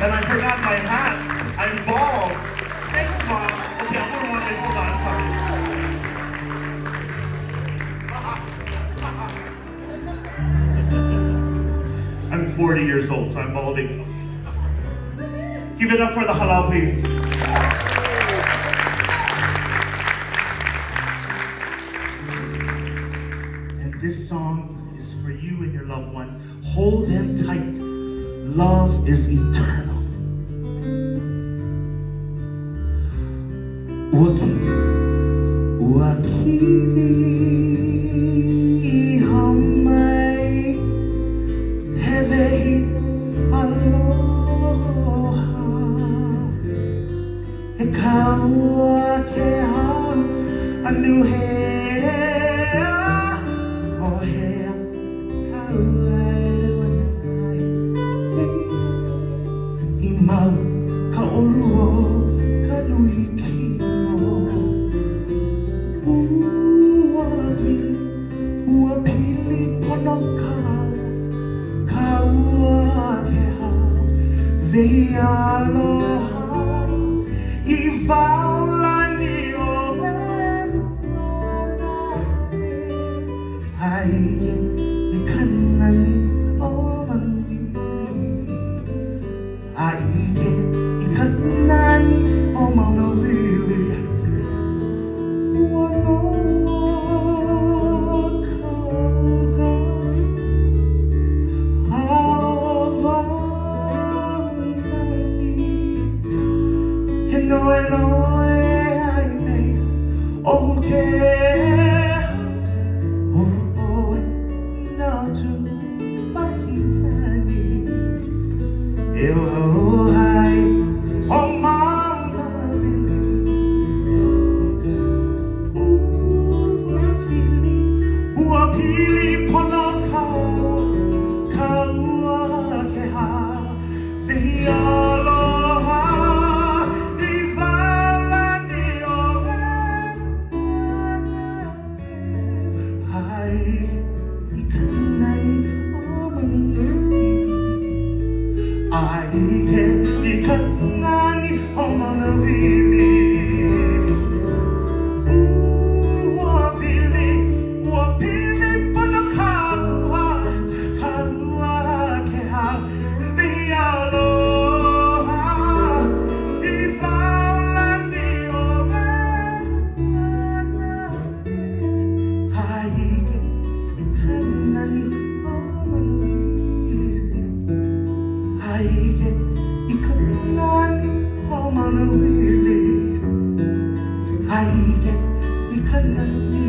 And I forgot my hat. I'm bald. Thanks, Mom. Okay, I'm gonna want to hold on. Sorry. I'm 40 years old, so I'm balding. Give it up for the halal, please. And this song is for you and your loved one. Hold them tight. Love is eternal. Wakili hamai hevehi aloha ekaua ke hau anu hea o hea kaua eluanai I mau ka oluo ka nui kino Ua pili pono kaua ke hau Vei aloha I vaulani o eluanai Haige I kanani o manui Haige I kanani o maunawili Ua no to Pahinani Elohai O Mauna Vili Ua pili pono kaua ke hau Vehi aloha I valani o Hai I kanani o manui Aike I kanani o manawili Ua pili pono kaua ke hau Vehi aloha I valani o Haike I kanani o manui Haike I kanani o manawili Haike I kanani